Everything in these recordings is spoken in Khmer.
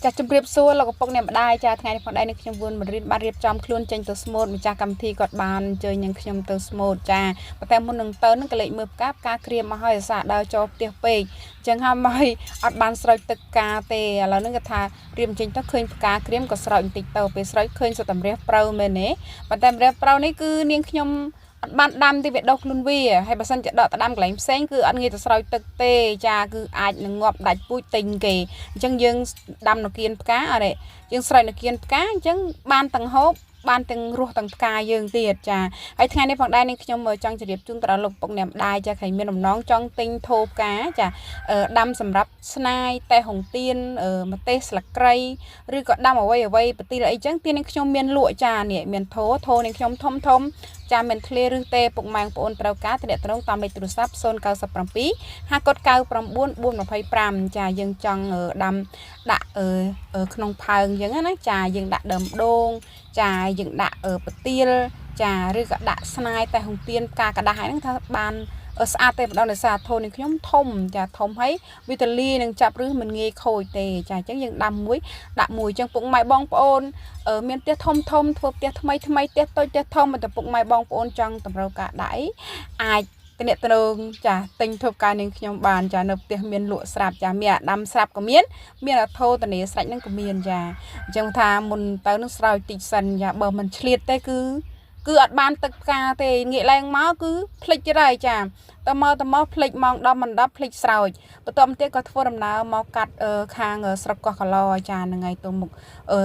ចាជំរាបសួរលោកកំពុងអ្នកម្ដាយចាថ្ងៃនេះផងដែរនឹងខ្ញុំវឿនមករៀនបានរៀបចំខ្លួនចេញទៅស្មូតម្ចាស់កម្មវិធីគាត់បានអញ្ជើញនឹងខ្ញុំទៅស្មូតចាប៉ុន្តែមុននឹងទៅនឹងក៏លេចមើលផ្កាក្រៀមមកហើយអាសាដើរចូលផ្ទះពេកអញ្ចឹងហើយមកអត់បានស្រោចទឹកផ្កាទេឥឡូវហ្នឹងគាត់ថារៀបចេញទៅឃើញផ្កាក្រៀមក៏ស្រោចបន្តិចទៅពេលស្រោចឃើញសុទ្ធតែម្រះប្រៅមែនទេប៉ុន្តែម្រះប្រៅនេះគឺនាងខ្ញុំអត់បានដាំទេវាដុះខ្លួនវាហើយបើសិនជាដកទៅដាំកន្លែងផ្សេងគឺអត់ងាយទៅស្រោចទឹកទេចាគឺអាចនឹងងាប់ដាច់ពូជទិញគេអញ្ចឹងយើងដាំនៅគៀនផ្កាអរេយើងស្រោចនៅគៀនផ្កាអញ្ចឹងបានទាំងហូបបានទាំងរស់ទាំងផ្កាយើងទៀតចាហើយថ្ងៃនេះផងដែរនេះខ្ញុំចង់ជម្រាបជូនទៅដល់លោកពុកអ្នកម្ដាយចាឃើញមានដំណងចង់ទិញថូផ្កាចាដាំសម្រាប់ស្នាយតែហុងទៀនម្ទេសស្លឹកគ្រៃឬក៏ដាំអ្វីប្រទីលអីចឹងទៀននេះខ្ញុំមានលក់ចានេះមានថូនេះខ្ញុំធំចាមានធ្លាឬទេពុកម៉ែបងប្អូនត្រូវការតំណែងតាមលេខទូរស័ព្ទ097 599 425ចាយើងចង់ដាំដាក់ក្នុងផើងអញ្ចឹងណាចាយើងដាក់ដើមដូងចាយើងដាក់ប្រទាលចាឬក៏ដាក់ស្នាយតែហុងទៀនផ្កាកដាស់ហ្នឹងថាបានស្អាតទេម្ដងដោយសារធូននេះខ្ញុំធំចាធំហើយវីតាលីនឹងចាប់ឬមិនងាយខូចទេចាអញ្ចឹងយើងដាំមួយដាក់មួយអញ្ចឹងពុកម៉ែបងប្អូនមានផ្ទះធំធ្វើផ្ទះថ្មីផ្ទះតូចផ្ទះធំតែពុកម៉ែបងប្អូនចង់តម្រូវការដាក់អីអាចតំណែងចាទិញធ្វើការនាងខ្ញុំបានចានៅផ្ទះមានលក់ស្រាប់ចាមានអាដាំស្រាប់ក៏មានអាថូតនីស្រេចហ្នឹងក៏មានចាអញ្ចឹងថាមុនទៅនឹងស្រោចតិចសិនចាបើមិនឆ្លៀតទេគឺអត់បានទឹកផ្កាទេងាកឡើងមកគឺភ្លេចទៅហើយចាតមកភ្លេចម៉ោង10មិន10ភ្លេចស្រោចបន្ទាប់ទៀតក៏ធ្វើដំណើរមកកាត់ខាងស្រុកកោះកឡចានឹងថ្ងៃទៅមុខ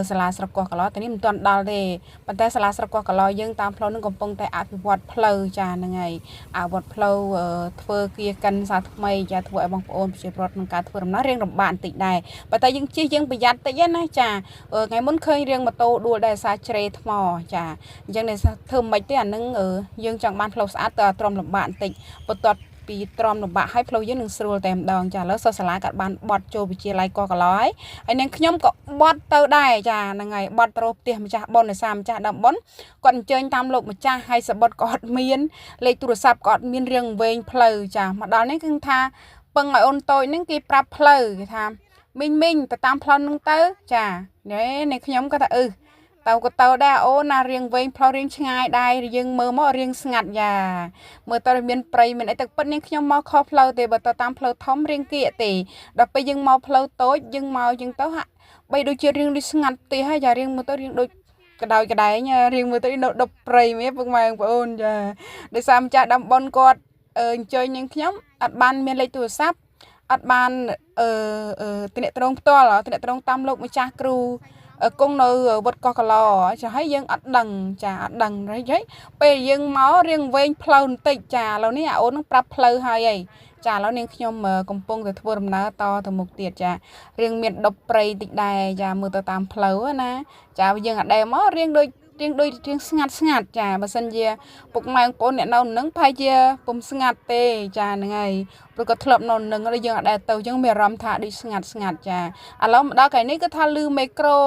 សាលាស្រុកកោះកឡតែនេះមិនទាន់ដល់ទេប៉ុន្តែសាលាស្រុកកោះកឡយើងតាមផ្លូវនឹងកំពុងតែអភិវឌ្ឍផ្លូវចានឹងហើយអភិវឌ្ឍផ្លូវធ្វើគៀកិនសាថ្មីចាធ្វើឲ្យបងប្អូនប្រជាពលរដ្ឋក្នុងការធ្វើដំណើររៀងលំបាកបន្តិចដែរប៉ុន្តែយើងជិះយើងប្រយ័ត្នតិចណាចាថ្ងៃមុនឃើញរៀងម៉ូតូដួលដែរសារជ្រេថ្មចាអញ្ចឹងធ្វើមិនទេអានឹងយើងចង់បានផ្លូវស្អាតទៅទ្រាំលំបាកបន្តិចបន្ទាត់ពីទ្រាំលំបាកឲ្យផ្លូវយើងនឹងស្រួលតែម្ដងចាឥឡូវសិស្សសាលាក៏បានបត់ចូលវិទ្យាល័យកោះកឡោហើយនាងខ្ញុំក៏បត់ទៅដែរចាហ្នឹងហើយបត់ទៅផ្ទះម្ចាស់ប៉ុនដោយសារម្ចាស់ដើមប៉ុនគាត់អញ្ជើញតាមលោកម្ចាស់ហើយសបុតក៏អត់មានលេខទូរស័ព្ទក៏អត់មានរៀងវែងផ្លូវចាមកដល់នេះគឺថាពឹងឲ្យអូនតូចហ្នឹងគេប្រាប់ផ្លូវគេថាមីងទៅតាមផ្លូវហ្នឹងទៅចានេះខ្ញុំក៏ថាទៅក៏ទៅដែរអូនណារៀងវែងផ្លូវរៀងឆ្ងាយដែរយើងមើលមករៀងស្ងាត់យ៉ាមើលទៅមានព្រៃមានអីទៅពិតនេះខ្ញុំមកខុសផ្លូវទេបើទៅតាមផ្លូវធំរៀងគៀកទេដល់ពេលយើងមកផ្លូវតូចយើងមកយើងទៅហាក់បីដូចជារៀងដូចស្ងាត់ទេហើយយ៉ារៀងមើលទៅរៀងដូចកដោយកដែងរៀងមើលទៅនៅដប់ព្រៃមែនពុកម៉ែបងប្អូនចាដោយសារម្ចាស់ដំប៉ុនគាត់អញ្ជើញនឹងខ្ញុំអត់បានមានលេខទូរស័ព្ទអត់បានតំណែងផ្ទាល់តំណែងតាមលោកម្ចាស់គ្រូគង់នៅវត្តកោះកឡោចាហើយយើងអត់ដឹងចាអត់ដឹងហើយពេលយើងមករៀងវែងផ្លូវបន្តិចចាឥឡូវនេះអាអូននឹងប្រាប់ផ្លូវហើយចាឥឡូវនាងខ្ញុំកំពុងតែធ្វើដំណើរតទៅមុខទៀតចារៀងមានដប់ព្រៃតិចដែរចាមើលទៅតាមផ្លូវណាចាយើងអត់ដែរមករៀងដូចស្ងាត់ចាបើសិនជាពុកម៉ែបងប្អូនអ្នកនៅនឹងប្រហែលជាពុំស្ងាត់ទេចាហ្នឹងហើយព្រោះក៏ធ្លាប់នៅនឹងហើយយើងអត់ដែរទៅអញ្ចឹងមានអារម្មណ៍ថាដូចស្ងាត់ចាឥឡូវមកដល់កន្លែងនេះគឺថាលឺមីក្រូ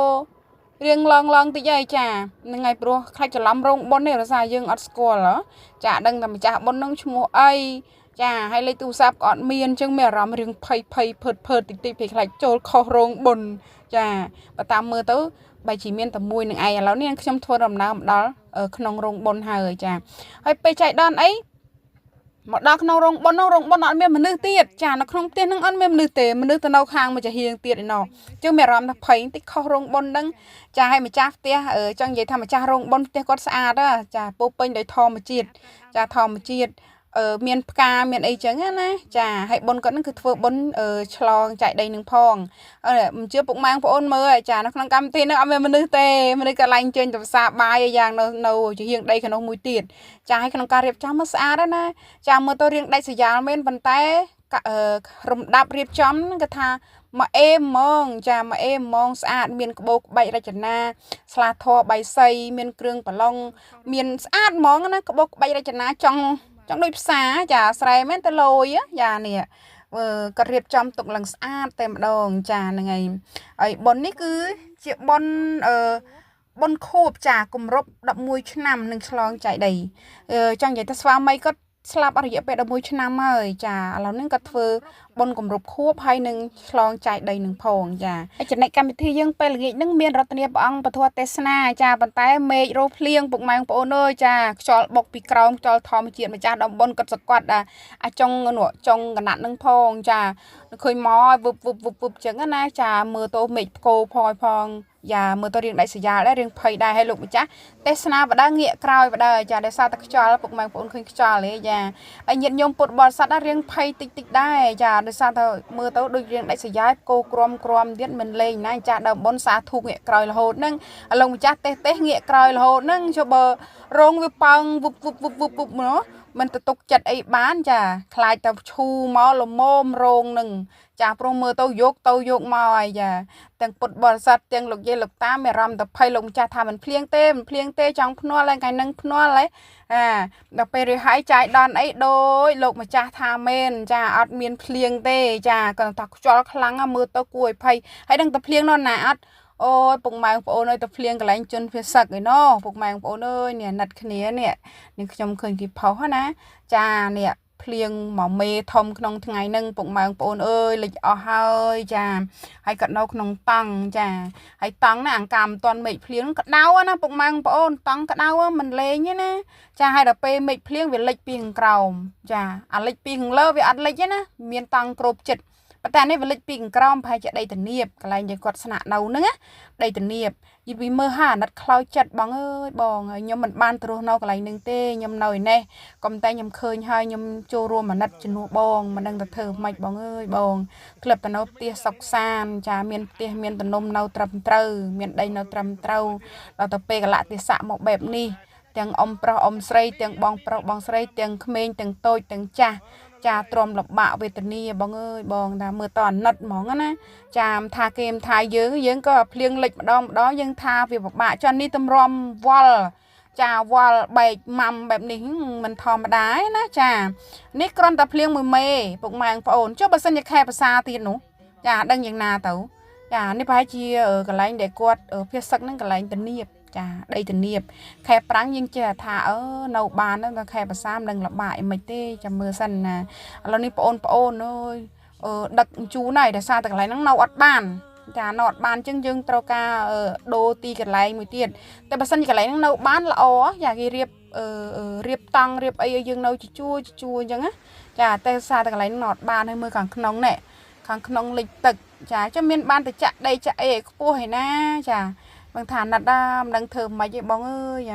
រៀងឡងតិចហើយចាហ្នឹងហើយព្រោះខ្លាចច្រឡំរោងបុននេះរសារយើងអត់ស្គាល់ចាដឹងតែម្ចាស់បុននឹងឈ្មោះអីចាហើយលេខទូរស័ព្ទក៏អត់មានអញ្ចឹងមានអារម្មណ៍រៀងភ័យភើតិចភ័យខ្លាចចូលខុសរោងបុនចាបើតាមមើលទៅបែរជាមានតែមួយនឹងឯងឥឡូវនេះខ្ញុំធ្វើដំណើរមកដល់ក្នុងរោងបុនហើយចាហើយពេលចៃដន្យអីមកដល់ក្នុងរោងបុនអត់មានមនុស្សទៀតចានៅក្នុងផ្ទះនឹងអត់មានមនុស្សទេមនុស្សទៅនៅខាងម្ចាស់ហៀងទៀតឯណោះអញ្ចឹងមានអារម្មណ៍ថាភ័យបន្តិចខុសរោងបុនហ្នឹងចាឲ្យម្ចាស់ផ្ទះចង់និយាយថាម្ចាស់រោងបុនផ្ទះគាត់ស្អាតចាពោពេញដោយធម្មជាតិចាធម្មជាតិមានផ្កាមានអីចឹងណាចាហើយបុនគាត់ហ្នឹងគឺធ្វើបុនឆ្លងចែកដីនឹងផងមិនជឿពុកម៉ែបងប្អូនមើលចានៅក្នុងកម្មវិធីហ្នឹងអត់មានមនុស្សទេមនុស្សក៏ឡាញ់ចេញទៅផ្សារបាយយ៉ាងនៅជាហៀងដីក្នុងមួយទៀតចាឲ្យក្នុងការរៀបចំមកស្អាតណាចាមើលទៅរៀងដាច់ស្រយាលមែនប៉ុន្តែរំដាប់រៀបចំគឺថាមកអេមហ្មងចាមកអេមហ្មងស្អាតមានក្បូរក្បាច់រចនាស្លាធម៌បៃសីមានគ្រឿងប្រឡងមានស្អាតហ្មងណាក្បូរក្បាច់រចនាចង់ដូចផ្សារចាស្រែមែនទៅលយយ៉ានេះក៏រៀបចំទុកឡើងស្អាតតែម្ដងចាហ្នឹងហើយបុណ្យនេះគឺជាបុណ្យបុណ្យខួបចាគម្រប់11ឆ្នាំនឹងឆ្លងចែកដីចង់និយាយថាស្វាមីគាត់ ស្លាប់អរិយពេល11ឆ្នាំហើយចាឥឡូវនេះគាត់ធ្វើបុណ្យគម្រប់ខួបហើយនឹងឆ្លងចែកដីនឹងផងចាហើយចំណុចកម្មវិធីយើងពេលល្ងាចហ្នឹងមានរតនាព្រះអង្គពធទេសនាចាប៉ុន្តែមេឃរោភ្លៀងពុកម៉ែបងប្អូនអើយចាខ្យល់បុកពីក្រោមខ្យល់ធម្មជាតិម្ចាស់ដំបុនគាត់សកាត់អាចុងចុងកណាត់នឹងផងចាឃើញមកវឹបវឹបវឹបវឹបចឹងណាចាមើលទៅមេឃផ្គោផងយ៉ាមើលទៅរៀងដាច់ស្រយាលដែររៀងភ័យដែរហើយលោកម្ចាស់ទេសនាបដាងាកក្រោយបដាចាដោយសារតែខ្យល់ពុកម៉ែបងប្អូនឃើញខ្យល់ហ៎ចាហើយញាតិញោមពុទ្ធបរិស័ទរៀងភ័យតិចដែរចាដោយសារតែមើលទៅដូចរៀងដាច់ស្រយាលគោក្រំទៀតមិនលេងណាចាដើមបុនសាធុងាកក្រោយរហូតហ្នឹងលោកម្ចាស់ទេសងាកក្រោយរហូតហ្នឹងចុះបើរងវាប៉ើងវឹបវឹបវឹបវឹបវឹបមកមិនទៅទុកចិត្តអីបានចាខ្លាចតែឈូមកលមមរងនឹងចាព្រមមើលទៅយកមកហើយចាទាំងពុតបរិស័ទទាំងលោកយាយលោកតាមានអារម្មណ៍ទៅភ័យលោកម្ចាស់ថាមិនភ្លៀងទេចង់ភ្នាល់ហើយថ្ងៃនឹងភ្នាល់ហើយដល់ពេលរិះហើយចាយដនអីដូចលោកម្ចាស់ថាមែនចាអត់មានភ្លៀងទេចាគាត់ថាខ្យល់ខ្លាំងមើលទៅគួរឲ្យភ័យហើយដឹងតែភ្លៀងនោះណាអត់អូយពុកម៉ែបងប្អូនអើយទៅភ្លៀងកន្លែងជន់វាសឹកឯណោះពុកម៉ែបងប្អូនអើយនេះណាត់គ្នានេះខ្ញុំឃើញគេផុសណាចានេះភ្លៀងមកមេធំក្នុងថ្ងៃហ្នឹងពុកម៉ែបងប្អូនអើយលិចអស់ហើយចាហើយក៏នៅក្នុងតង់ចាហើយតង់ណាអង្កាមមិនទាន់មេឃភ្លៀងក្តៅណាពុកម៉ែបងប្អូនតង់ក្តៅមិនលេងទេណាចាហើយដល់ពេលមេឃភ្លៀងវាលិចពីខាងក្រោមចាអាលិចពីខាងលើវាអត់លិចទេណាមានតង់គ្របចិត្តប៉ុន្តែនេះវាលិចពីខាងក្រោមប្រហែលជាដីធានាបកន្លែងយើងគាត់ស្នាក់នៅហ្នឹងណាដីធានាបយីពីមើលហាអាណិតខ្លោចចិត្តបងអើយបងខ្ញុំមិនបានទៅរស់នៅកន្លែងហ្នឹងទេខ្ញុំនៅឯនេះក៏តែខ្ញុំឃើញហើយខ្ញុំចូលរួមអាណិតជំនួសបងមិនដឹងទៅធ្វើម៉េចបងអើយបងក្លឹបទៅនៅផ្ទះសុកសានចាមានផ្ទះមានតំណុំនៅត្រឹមត្រូវមានដីនៅត្រឹមត្រូវដល់ទៅពេលកលៈទេសៈមកបែបនេះទាំងអ៊ំប្រុសអ៊ំស្រីទាំងបងប្រុសបងស្រីទាំងក្មេងទាំងតូចទាំងចាស់ចាទ្រាំលំបាកវេទនាបងអើយបងថាមើលតអាណិតហ្មងណាចាមថាគេមថាយើងក៏ភ្លៀងលិចម្ដងយើងថាវាពិបាកចានេះតម្រាំវល់ចាវល់បែកម៉ាំបែបនេះមិនធម្មតាទេណាចានេះគ្រាន់តែភ្លៀងមួយមេពុកម៉ែបងប្អូនចុះបើសិនជាខែភាសាទៀតនោះចាដឹងយ៉ាងណាទៅចានេះប្រហែលជាកន្លែងដែលគាត់ភៀសសឹកហ្នឹងកន្លែងធានាបចាដីធានាបខែប្រាំងយើងចេះថានៅបានហ្នឹងខែភាសាមិនដឹងលបាក់អីមិនទេចាំមើលសិនណាឥឡូវនេះបងអើយដឹកជូនហើយដោយសារតែកន្លែងហ្នឹងនៅអត់បានចានៅអត់បានអញ្ចឹងយើងត្រូវការដូរទីកន្លែងមួយទៀតតែបើសិនជាកន្លែងហ្នឹងនៅបានល្អចាគេរៀបតង់រៀបអីឲ្យយើងនៅជួអញ្ចឹងណាចាតែសារតែកន្លែងហ្នឹងនៅអត់បានហើយមើលខាងក្នុងនេះខាងក្នុងលិចទឹកចាចាំមានបានទៅចាក់ដីចាក់អីឲ្យខ្ពស់ឯណាចាបងថាណាត់មិនដឹងធ្វើម៉េចទេបងអើយ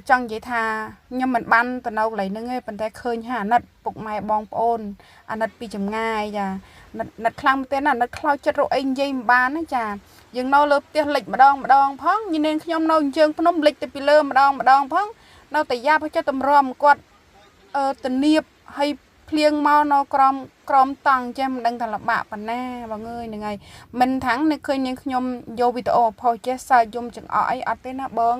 ចង់និយាយថាខ្ញុំមិនបានទៅនៅកន្លែងហ្នឹងទេប៉ុន្តែឃើញថាអាណិតពុកម៉ែបងប្អូនអាណិតពីចម្ងាយចាណាត់ខ្លាំងមែនទេណាអាណិតខ្លោចចិត្តរកអីនិយាយមិនបានទេចាយើងនៅលើផ្ទះលិចម្ដងផងញនាងខ្ញុំនៅជើងភ្នំលិចទៅពីលើម្ដងផងនៅតែយ៉ាប់ចិត្តតម្រាំគាត់ទនាបហើយភ្លៀងមកនៅក្រមតង់ចេះមិនដឹងថាលបាក់ប៉ុណ្ណាបងអើយហ្នឹងហើយមិនថាំងនឹកឃើញនាងខ្ញុំយកវីដេអូផុសចេះសើចយំចង្អុលអីអត់ទេណាបង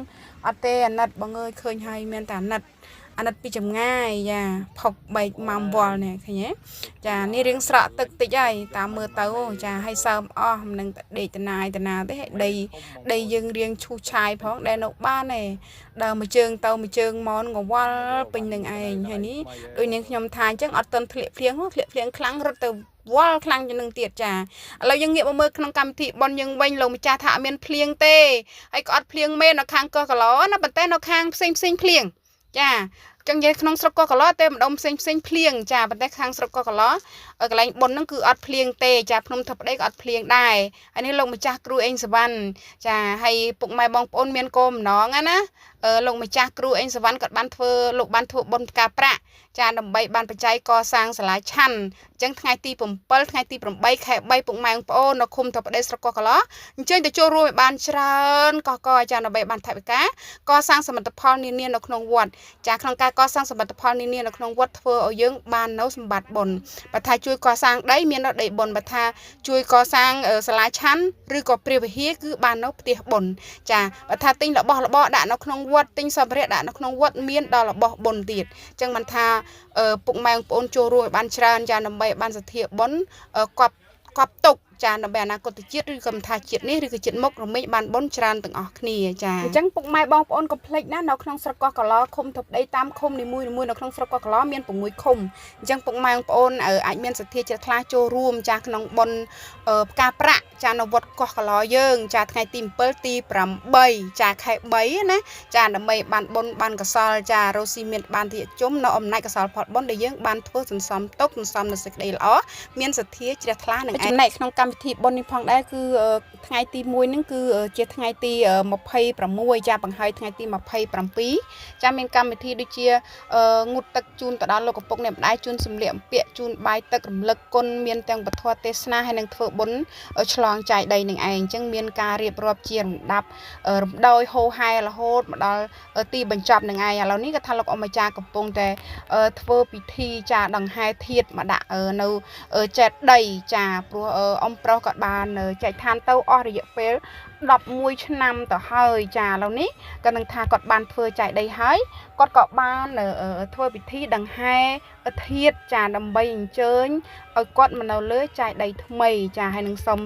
អត់ទេអាណិតបងអើយឃើញហើយមានតែអាណិតពីចម្ងាយយ៉ាផុកបែកម៉ាំវល់នេះឃើញទេចានេះរៀងស្រក់ទឹកតិចហើយតាមមើលទៅចាឲ្យសើមអស់មិននឹងដេកតណាយតណាទេឲ្យដីយើងរៀងឈូសឆាយផងដែលនៅបានទេដើរមួយជើងទៅមួយជើងមកងវល់ពេញនឹងឯងហើយនេះដូចនាងខ្ញុំថាអញ្ចឹងអត់ទាន់ធ្លាក់ភ្លៀងខ្លាំងរត់ទៅវល់ខ្លាំងជាងនឹងទៀតចាឥឡូវយើងងាកមកមើលក្នុងកម្មវិធីប៉ុនយើងវិញលោកម្ចាស់ថាអត់មានភ្លៀងទេហើយក៏អត់ភ្លៀងមែននៅខាងកោះកឡោណាប៉ុន្តែនៅខាងផ្សេងភ្លៀងចាចឹងនិយាយក្នុងស្រុកកោះកឡោតែម្ដុំផ្សេងភ្លៀងចាប៉ុន្តែខាងស្រុកកោះកឡោកន្លែងប៉ុនហ្នឹងគឺអត់ភ្លៀងទេចាភ្នំថាប្តីក៏អត់ភ្លៀងដែរហើយនេះលោកម្ចាស់គ្រូអេងសវណ្ណចាហើយពុកម៉ែបងប្អូនមានគោលម្ដងណាលោកម្ចាស់គ្រូអេងសវណ្ណគាត់បានធ្វើបុណ្យផ្កាប្រាក់ចាដើម្បីបានបច្ច័យកសាងសាលាឆាន់អញ្ចឹងថ្ងៃទី7ថ្ងៃទី8ខែ3ពុកម៉ែបងប្អូននៅឃុំថាប្តីស្រុកកោះកឡោអញ្ចឹងទៅចូលរួមឲ្យបានច្រើនកកអាចារ្យដើម្បីបានថវិកាកសាងសមិទ្ធផលនានានៅក្នុងវត្តចាក្នុងការកសាងសមិទ្ធផលនានានៅក្នុងវត្តធ្វើឲ្យយើងបាននៅសម្បត្តិបុណ្យបើថាជួយកសាងដីមាននៅដីបុណ្យបើថាជួយកសាងសាលាឆាន់ឬក៏ព្រះវិហារគឺបាននៅផ្ទះបុណ្យចាបើថាទិញរបស់របរដាក់នៅក្នុងវត្តទិញសម្ភារៈដាក់នៅក្នុងវត្តមានដល់របស់បុណ្យទៀតអញ្ចឹងមិនថាពុកម៉ែបងប្អូនចូលរួមឲ្យបានច្រើនចាដើម្បីបានសទ្ធាបុណ្យកប់ទុក ចានៅបែរអនាគតជាតិឬក៏មិនថាជាតិនេះឬក៏ជាតិមុខរំមេចបានបនច្រើនទាំងអស់គ្នាចាអញ្ចឹងពុកម៉ែបងប្អូនកុំភ្លេចណានៅក្នុងស្រុកកោះកឡឃុំធប់ដីតាមឃុំនីមួយៗនៅក្នុងស្រុកកោះកឡមាន6ឃុំអញ្ចឹងពុកម៉ែបងប្អូនអាចមានសទ្ធាជ្រះថ្លាចូលរួមចាក្នុងបនផ្កាប្រាក់ចានៅវត្តកោះកឡយើងចាថ្ងៃទី7ទី8ចាខែ3ណាចាដើម្បីបានបនបានកសលចារស់ស៊ីមានបានទីជុំនៅអំណាចកសលផលបនដែលយើងបានធ្វើសន្សំទុកសន្សំនៅសេចក្តីល្អមានសទ្ធាជ្រះថ្លានឹងចំណែកក្នុងកម្មវិធីបុណ្យនេះផងដែរគឺថ្ងៃទី1ហ្នឹងគឺជាថ្ងៃទី26ចាបង្ហើយថ្ងៃទី27ចាមានកម្មវិធីដូចជាងូតទឹកជូនទៅដល់លោកឪពុកអ្នកម្ដាយជូនសម្លៀកបំពាក់ជូនបាយទឹករំលឹកគុណមានទាំងពធទេសនាហើយនឹងធ្វើបុណ្យឆ្លងចាយដីនឹងឯងអញ្ចឹងមានការរៀបរាប់ជាលំដាប់រំដោយហូហែរហូតមកដល់ទីបញ្ចប់នឹងឯងឥឡូវនេះក៏ថាលោកអម្ចាស់កំពុងតែធ្វើពិធីចាដង្ហែធាតុមកដាក់នៅចេតដីចាព្រោះអ៊ំប្រុសគាត់បានចែកឋានទៅអស់រយៈពេល11ឆ្នាំទៅហើយចាឥឡូវនេះក៏នឹងថាគាត់បានធ្វើចែកដីហើយគាត់ក៏បានធ្វើពិធីដង្ហែធាតុចាដើម្បីអញ្ជើញឲ្យគាត់មកនៅលើចែកដីថ្មីចាហើយនឹងសុំ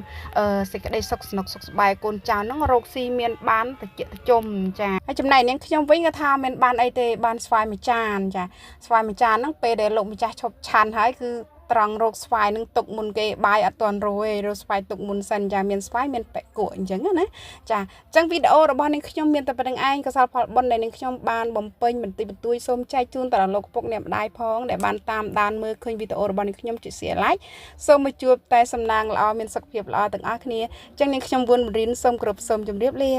សេចក្តីសុខស្នុកសុខសប្បាយកូនចៅហ្នឹងរកស៊ីមានបានតិចតិចុំចាហើយចំណែកនាងខ្ញុំវិញក៏ថាមានបានអីទេបានស្វាយមួយចានចាស្វាយមួយចានហ្នឹងពេលដែលលោកម្ចាស់ឈប់ឆាន់ហើយគឺត្រង់រកស្វាយនឹងទុកមុនគេបាយអត់ទាន់រួយរកស្វាយទុកមុនសិនចាមានស្វាយមានបែកគក់អញ្ចឹងណាចាអញ្ចឹងវីដេអូរបស់នាងខ្ញុំមានតែប៉ុណ្្នឹងឯងកសលផលបុណ្យដែលនាងខ្ញុំបានបំពេញបន្តិចបន្តួចសូមចែកជូនទៅដល់លោកពុកអ្នកម្ដាយផងដែលបានតាមដានមើលឃើញវីដេអូរបស់នាងខ្ញុំជួយ share like សូមមកជួបតែសំណាងល្អមានសុខភាពល្អទាំងអស់គ្នាអញ្ចឹងនាងខ្ញុំវុនបរិនសូមគោរពសូមជម្រាបលា